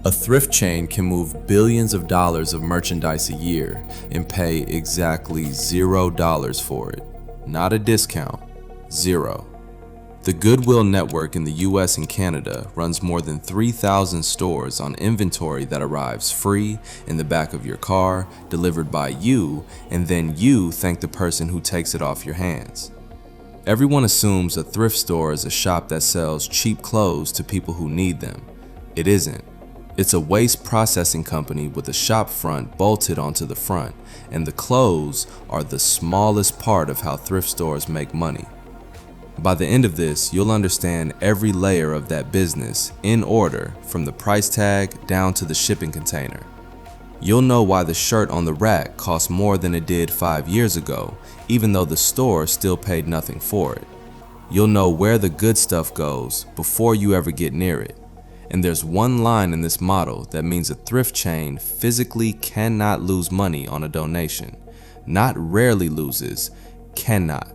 A thrift chain can move billions of dollars of merchandise a year and pay exactly $0 for it. Not a discount, zero. The Goodwill network in the US and Canada runs more than 3,000 stores on inventory that arrives free in the back of your car, delivered by you, and then you thank the person who takes it off your hands. Everyone assumes a thrift store is a shop that sells cheap clothes to people who need them. It isn't. It's a waste processing company with a shop front bolted onto the front, and the clothes are the smallest part of how thrift stores make money. By the end of this, you'll understand every layer of that business in order, from the price tag down to the shipping container. You'll know why the shirt on the rack costs more than it did 5 years ago, even though the store still paid nothing for it. You'll know where the good stuff goes before you ever get near it. And there's one line in this model that means a thrift chain physically cannot lose money on a donation. Not rarely loses, cannot.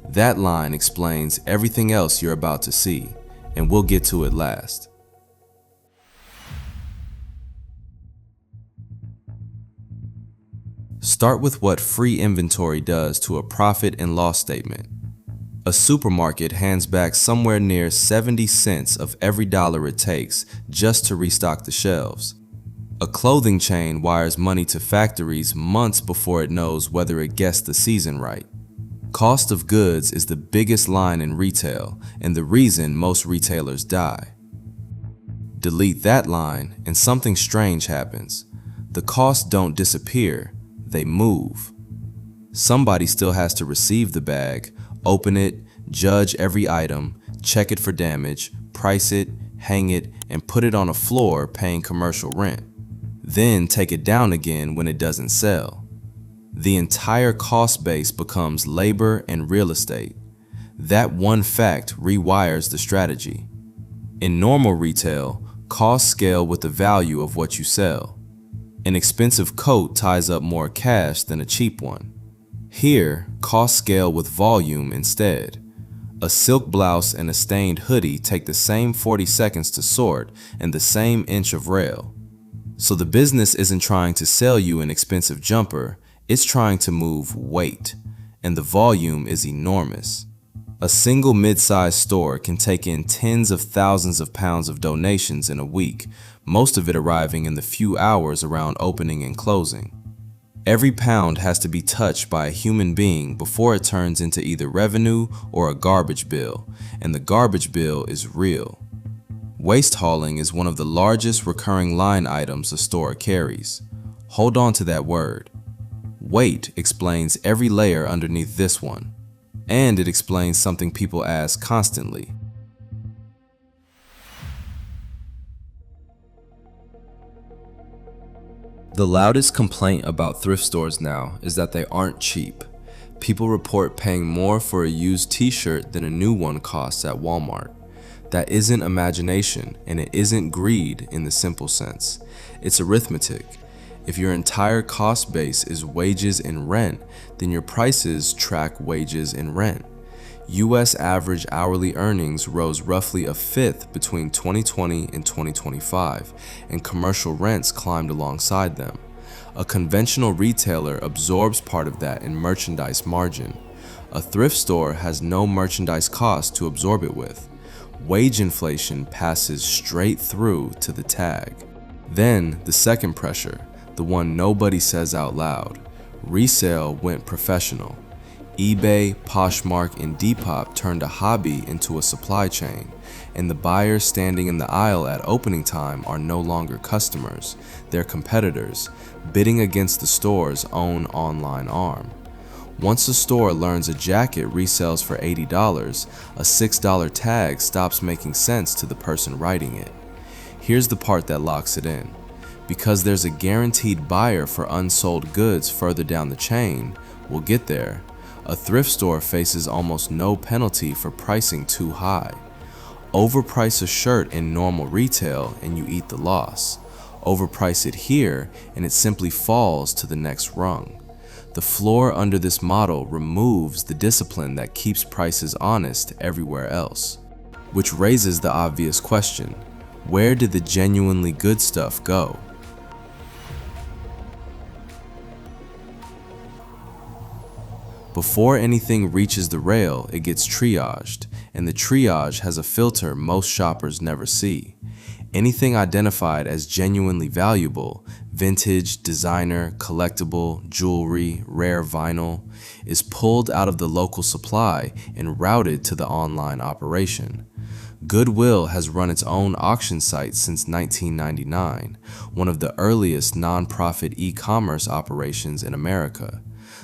That line explains everything else you're about to see, and we'll get to it last. Start with what free inventory does to a profit and loss statement. A supermarket hands back somewhere near 70 cents of every dollar it takes just to restock the shelves. A clothing chain wires money to factories months before it knows whether it guessed the season right. Cost of goods is the biggest line in retail and the reason most retailers die. Delete that line and something strange happens. The costs don't disappear, they move. Somebody still has to receive the bag, open it, judge every item, check it for damage, price it, hang it, and put it on a floor paying commercial rent. Then take it down again when it doesn't sell. The entire cost base becomes labor and real estate. That one fact rewires the strategy. In normal retail, costs scale with the value of what you sell. An expensive coat ties up more cash than a cheap one. Here, costs scale with volume instead. A silk blouse and a stained hoodie take the same 40 seconds to sort and the same inch of rail. So the business isn't trying to sell you an expensive jumper, it's trying to move weight, and the volume is enormous. A single mid-sized store can take in tens of thousands of pounds of donations in a week, most of it arriving in the few hours around opening and closing. Every pound has to be touched by a human being before it turns into either revenue or a garbage bill, and the garbage bill is real. Waste hauling is one of the largest recurring line items a store carries. Hold on to that word. Weight explains every layer underneath this one, and it explains something people ask constantly. The loudest complaint about thrift stores now is that they aren't cheap. People report paying more for a used t-shirt than a new one costs at Walmart. That isn't imagination, and it isn't greed in the simple sense. It's arithmetic. If your entire cost base is wages and rent, then your prices track wages and rent. US average hourly earnings rose roughly a fifth between 2020 and 2025, and commercial rents climbed alongside them. A conventional retailer absorbs part of that in merchandise margin. A thrift store has no merchandise cost to absorb it with. Wage inflation passes straight through to the tag. Then the second pressure, the one nobody says out loud. Resale went professional. eBay, Poshmark, and Depop turned a hobby into a supply chain, and the buyers standing in the aisle at opening time are no longer customers, they're competitors, bidding against the store's own online arm. Once a store learns a jacket resells for $80, a $6 tag stops making sense to the person writing it. Here's the part that locks it in. Because there's a guaranteed buyer for unsold goods further down the chain, we'll get there, a thrift store faces almost no penalty for pricing too high. Overprice a shirt in normal retail and you eat the loss. Overprice it here and it simply falls to the next rung. The floor under this model removes the discipline that keeps prices honest everywhere else. Which raises the obvious question, Where did the genuinely good stuff go? Before anything reaches the rail, it gets triaged, and the triage has a filter most shoppers never see. Anything identified as genuinely valuable, vintage, designer, collectible, jewelry, rare vinyl, is pulled out of the local supply and routed to the online operation. Goodwill has run its own auction site since 1999, one of the earliest non-profit e-commerce operations in America.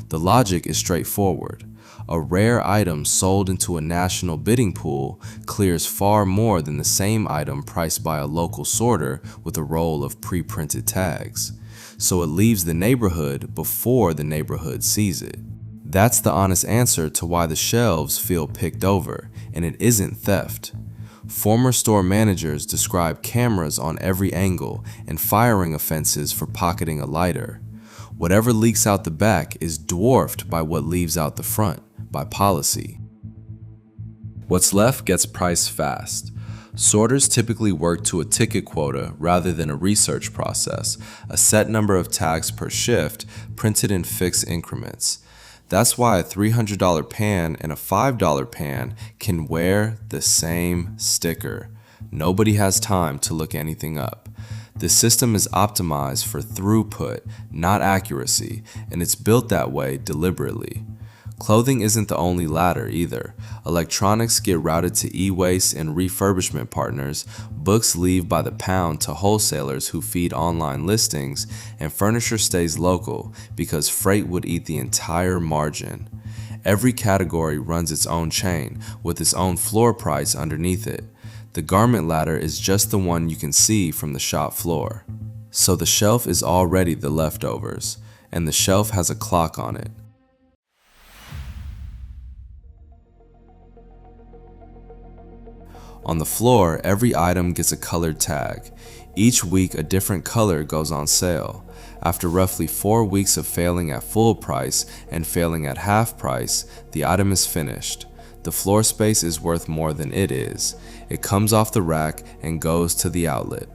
The logic is straightforward. A rare item sold into a national bidding pool clears far more than the same item priced by a local sorter with a roll of pre-printed tags. So it leaves the neighborhood before the neighborhood sees it. That's the honest answer to why the shelves feel picked over, and it isn't theft. Former store managers describe cameras on every angle and firing offenses for pocketing a lighter. Whatever leaks out the back is dwarfed by what leaves out the front, by policy. What's left gets priced fast. Sorters typically work to a ticket quota rather than a research process, a set number of tags per shift printed in fixed increments. That's why a $300 pan and a $5 pan can wear the same sticker. Nobody has time to look anything up. The system is optimized for throughput, not accuracy, and it's built that way deliberately. Clothing isn't the only ladder either. Electronics get routed to e-waste and refurbishment partners, books leave by the pound to wholesalers who feed online listings, and furniture stays local because freight would eat the entire margin. Every category runs its own chain with its own floor price underneath it. The garment ladder is just the one you can see from the shop floor. So the shelf is already the leftovers, and the shelf has a clock on it. On the floor, every item gets a colored tag. Each week, a different color goes on sale. After roughly 4 weeks of failing at full price and failing at half price, the item is finished. The floor space is worth more than it is. It comes off the rack and goes to the outlet.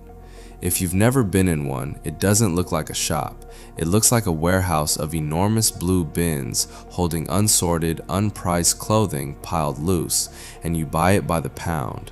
If you've never been in one, it doesn't look like a shop. It looks like a warehouse of enormous blue bins holding unsorted, unpriced clothing piled loose, and you buy it by the pound.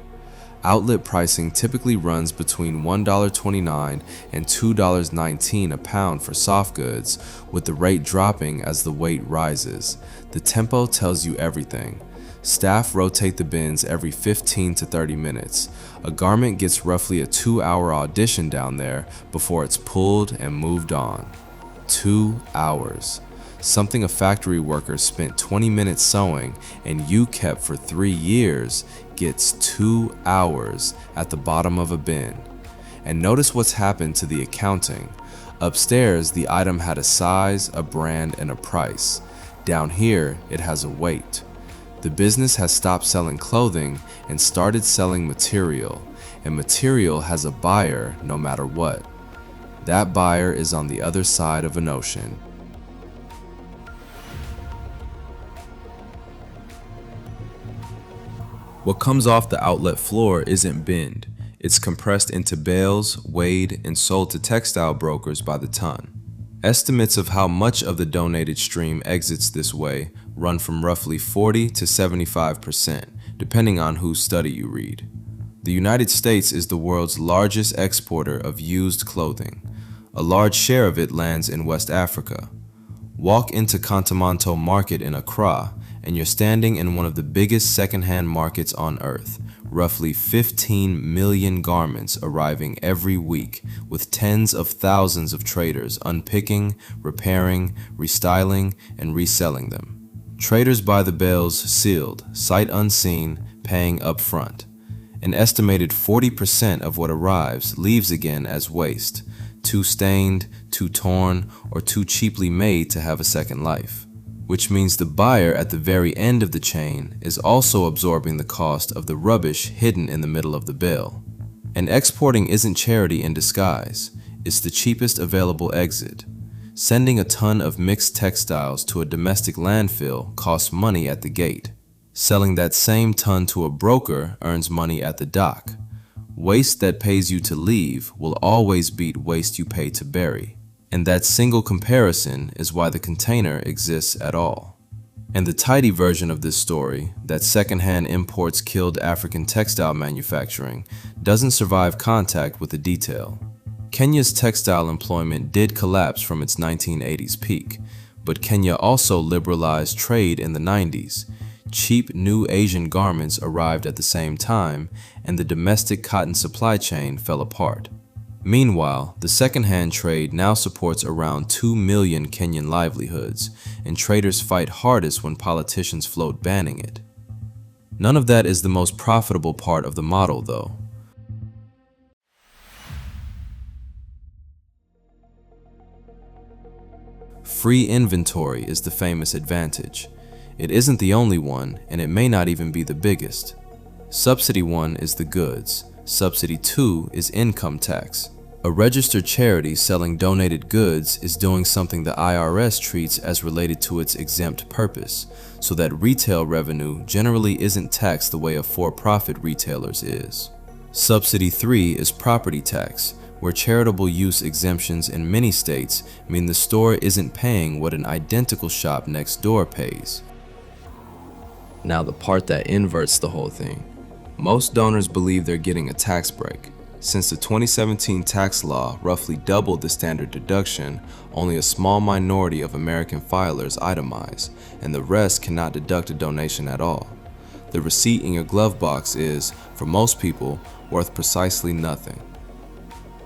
Outlet pricing typically runs between $1.29 and $2.19 a pound for soft goods, with the rate dropping as the weight rises. The tempo tells you everything. Staff rotate the bins every 15 to 30 minutes. A garment gets roughly a 2-hour audition down there before it's pulled and moved on. 2 hours. Something a factory worker spent 20 minutes sewing and you kept for 3 years gets 2 hours at the bottom of a bin. And notice what's happened to the accounting. Upstairs, the item had a size, a brand, and a price. Down here, it has a weight. The business has stopped selling clothing and started selling material, and material has a buyer no matter what. That buyer is on the other side of an ocean. What comes off the outlet floor isn't binned. It's compressed into bales, weighed, and sold to textile brokers by the ton. Estimates of how much of the donated stream exits this way run from roughly 40 to 75%, depending on whose study you read. The United States is the world's largest exporter of used clothing. A large share of it lands in West Africa. Walk into Kantamanto Market in Accra, and you're standing in one of the biggest secondhand markets on earth. Roughly 15 million garments arriving every week, with tens of thousands of traders unpicking, repairing, restyling, and reselling them. Traders buy the bales sealed, sight unseen, paying up front. An estimated 40% of what arrives leaves again as waste, too stained, too torn, or too cheaply made to have a second life. Which means the buyer at the very end of the chain is also absorbing the cost of the rubbish hidden in the middle of the bill. And exporting isn't charity in disguise, it's the cheapest available exit. Sending a ton of mixed textiles to a domestic landfill costs money at the gate. Selling that same ton to a broker earns money at the dock. Waste that pays you to leave will always beat waste you pay to bury. And that single comparison is why the container exists at all. And the tidy version of this story, that secondhand imports killed African textile manufacturing, doesn't survive contact with the detail. Kenya's textile employment did collapse from its 1980s peak, but Kenya also liberalized trade in the 90s. Cheap new Asian garments arrived at the same time, and the domestic cotton supply chain fell apart. Meanwhile, the secondhand trade now supports around 2 million Kenyan livelihoods, and traders fight hardest when politicians float banning it. None of that is the most profitable part of the model, though. Free inventory is the famous advantage. It isn't the only one, and it may not even be the biggest. Subsidy 1 is the goods. Subsidy 2 is income tax. A registered charity selling donated goods is doing something the IRS treats as related to its exempt purpose, so that retail revenue generally isn't taxed the way a for-profit retailer's is. Subsidy 3 is property tax, where charitable use exemptions in many states mean the store isn't paying what an identical shop next door pays. Now the part that inverts the whole thing. Most donors believe they're getting a tax break. Since the 2017 tax law roughly doubled the standard deduction, only a small minority of American filers itemize, and the rest cannot deduct a donation at all. The receipt in your glove box is, for most people, worth precisely nothing.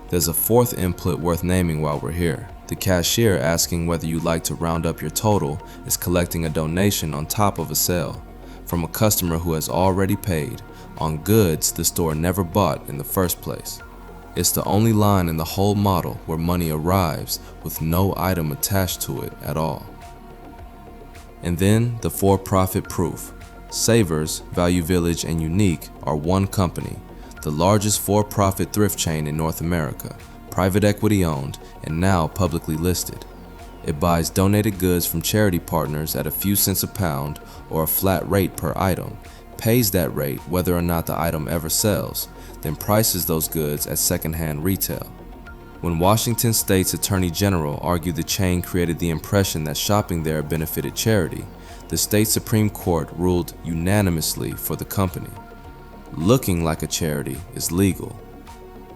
There's a fourth input worth naming while we're here. The cashier asking whether you'd like to round up your total is collecting a donation on top of a sale from a customer who has already paid on goods the store never bought in the first place. It's the only line in the whole model where money arrives with no item attached to it at all. And then the for-profit proof. Savers, Value Village, and Unique are one company, the largest for-profit thrift chain in North America, private equity owned, and now publicly listed. It buys donated goods from charity partners at a few cents a pound or a flat rate per item, pays that rate whether or not the item ever sells, then prices those goods at secondhand retail. When Washington State's Attorney General argued the chain created the impression that shopping there benefited charity, the state Supreme Court ruled unanimously for the company. Looking like a charity is legal.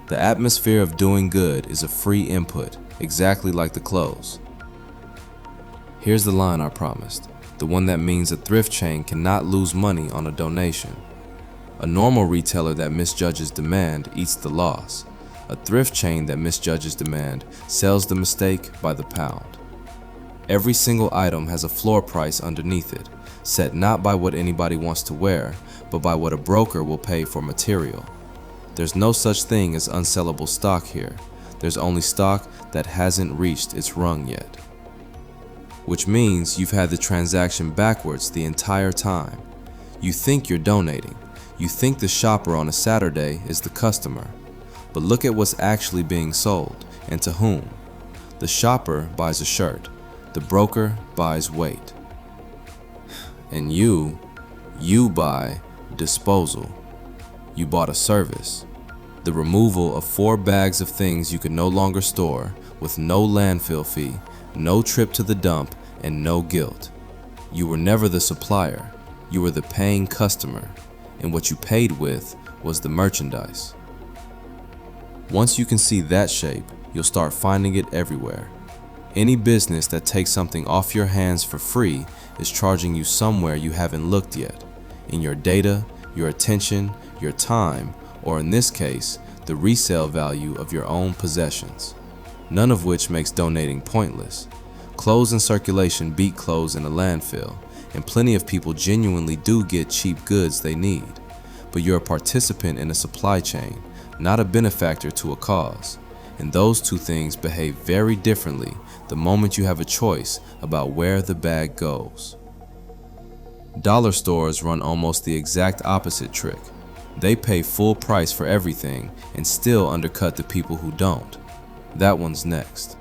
The atmosphere of doing good is a free input, exactly like the clothes. Here's the line I promised, the one that means a thrift chain cannot lose money on a donation. A normal retailer that misjudges demand eats the loss. A thrift chain that misjudges demand sells the mistake by the pound. Every single item has a floor price underneath it, set not by what anybody wants to wear, but by what a broker will pay for material. There's no such thing as unsellable stock here. There's only stock that hasn't reached its rung yet. Which means you've had the transaction backwards the entire time. You think you're donating. You think the shopper on a Saturday is the customer. But look at what's actually being sold, and to whom. The shopper buys a shirt. The broker buys weight. And you buy disposal. You bought a service. The removal of 4 bags of things you could no longer store, with no landfill fee, no trip to the dump, and no guilt. You were never the supplier. You were the paying customer, and what you paid with was the merchandise. Once you can see that shape, you'll start finding it everywhere. Any business that takes something off your hands for free is charging you somewhere you haven't looked yet, in your data, your attention, your time, or in this case, the resale value of your own possessions, none of which makes donating pointless. Clothes in circulation beat clothes in a landfill, and plenty of people genuinely do get cheap goods they need. But you're a participant in a supply chain, not a benefactor to a cause. And those two things behave very differently the moment you have a choice about where the bag goes. Dollar stores run almost the exact opposite trick. They pay full price for everything and still undercut the people who don't. That one's next.